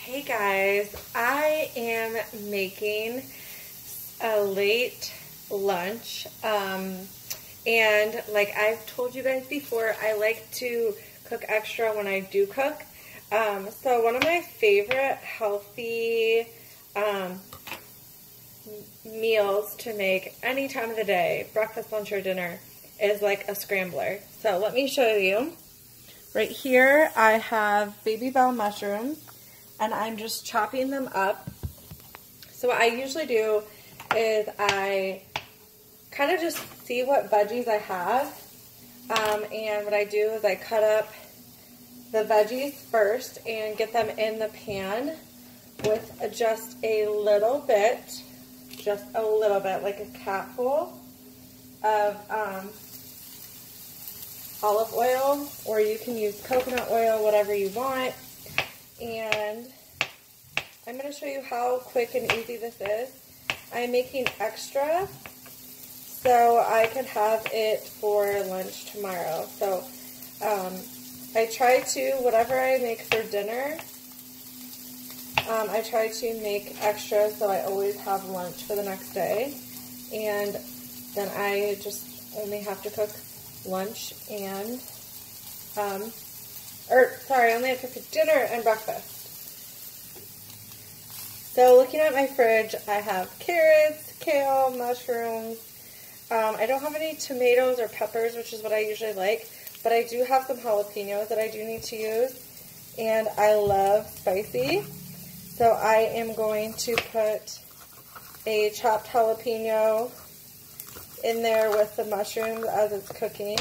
Hey guys, I am making a late lunch, and like I've told you guys before, I like to cook extra when I do cook. So one of my favorite healthy meals to make any time of the day, breakfast, lunch, or dinner, is like a scrambler. So let me show you. Right here I have baby bell mushrooms, and I'm just chopping them up. So what I usually do is I kind of just see what veggies I have, and what I do is I cut up the veggies first and get them in the pan with just a little bit, like a capful of olive oil, or you can use coconut oil, whatever you want. And I'm going to show you how quick and easy this is. I'm making extra so I could have it for lunch tomorrow. So I try to, whatever I make for dinner, I try to make extra so I always have lunch for the next day. And then I just only have to cook lunch and I only have to cook dinner and breakfast. So looking at my fridge, I have carrots, kale, mushrooms. I don't have any tomatoes or peppers, which is what I usually like, but I do have some jalapenos that I do need to use, and I love spicy. So I am going to put a chopped jalapeno in there with the mushrooms as it's cooking.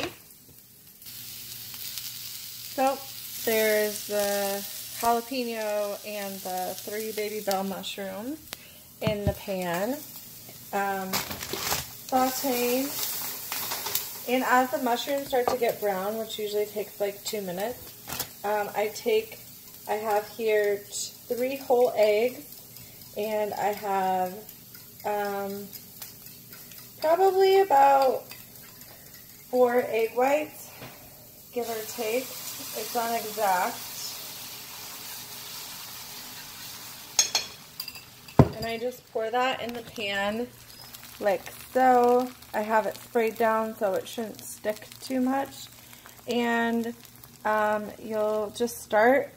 So there's the jalapeno and the 3 baby bell mushrooms in the pan, sauteing. And as the mushrooms start to get brown, which usually takes like 2 minutes, I have here 3 whole eggs, and I have probably about 4 egg whites, give or take. It's not exact. And I just pour that in the pan like so. I have it sprayed down so it shouldn't stick too much. And you'll just start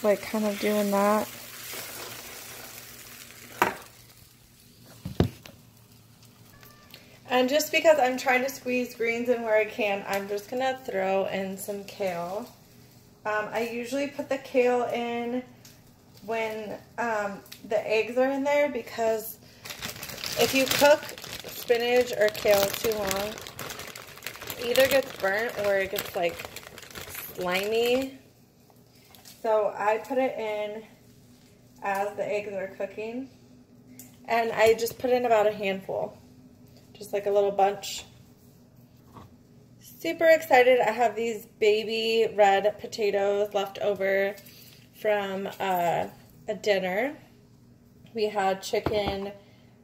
like kind of doing that. And just because I'm trying to squeeze greens in where I can, I'm just going to throw in some kale. I usually put the kale in when the eggs are in there, because if you cook spinach or kale too long, it either gets burnt or it gets like slimy. So I put it in as the eggs are cooking, and I just put in about a handful. Just like a little bunch. Super excited. I have these baby red potatoes left over from a dinner. We had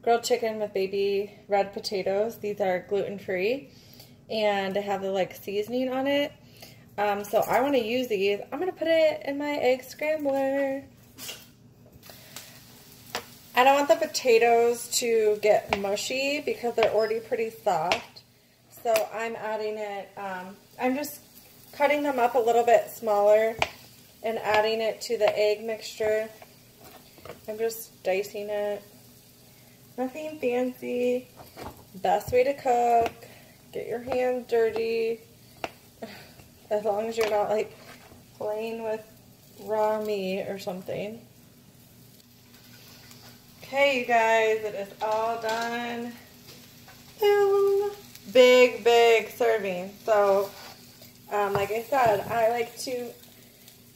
grilled chicken with baby red potatoes. These are gluten-free, and they have the like seasoning on it. So I want to use these. I'm going to put it in my egg scrambler. I don't want the potatoes to get mushy because they're already pretty soft. So I'm adding it, I'm just cutting them up a little bit smaller and adding it to the egg mixture. I'm just dicing it. Nothing fancy. Best way to cook. Get your hands dirty. As long as you're not like playing with raw meat or something. Okay, you guys, it is all done. Boom. Big, big serving. So, like I said, I like to,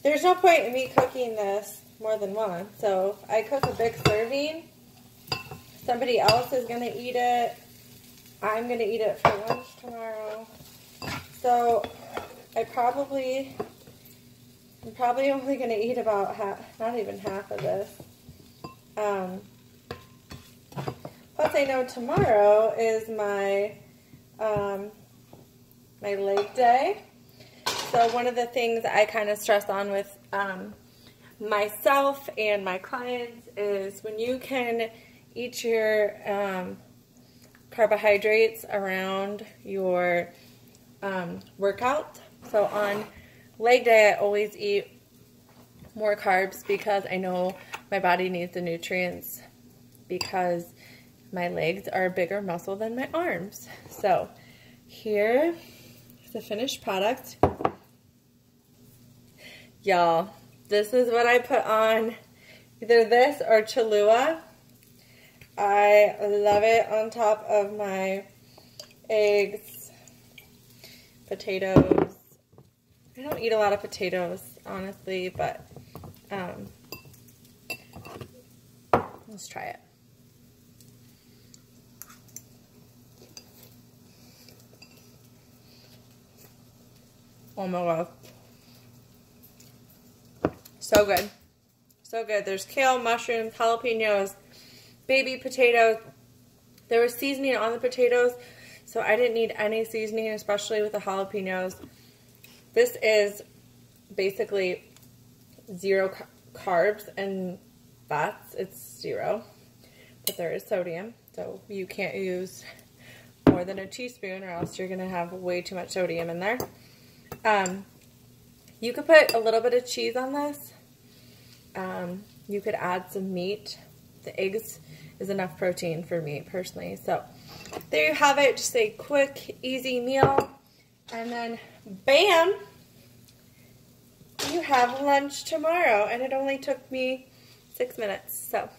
there's no point in me cooking this more than once. So, if I cook a big serving, somebody else is going to eat it. I'm going to eat it for lunch tomorrow. So, I'm probably only going to eat about half, not even half of this. Plus, I know tomorrow is my my leg day, So one of the things I kind of stress on with myself and my clients is when you can eat your carbohydrates around your workout. So on leg day, I always eat more carbs because I know my body needs the nutrients because my legs are a bigger muscle than my arms. So here is the finished product. Y'all, this is what I put on either this or Cholula. I love it on top of my eggs, potatoes. I don't eat a lot of potatoes, honestly, but let's try it. Oh my god. So good. So good. There's kale, mushrooms, jalapenos, baby potatoes. There was seasoning on the potatoes, so I didn't need any seasoning, especially with the jalapenos. This is basically zero carbs and fats. It's zero, but there is sodium, so you can't use more than a teaspoon or else you're going to have way too much sodium in there. You could put a little bit of cheese on this. You could add some meat. The eggs is enough protein for me personally. So there you have it. Just a quick, easy meal. And then, bam, you have lunch tomorrow. And it only took me 6 minutes. So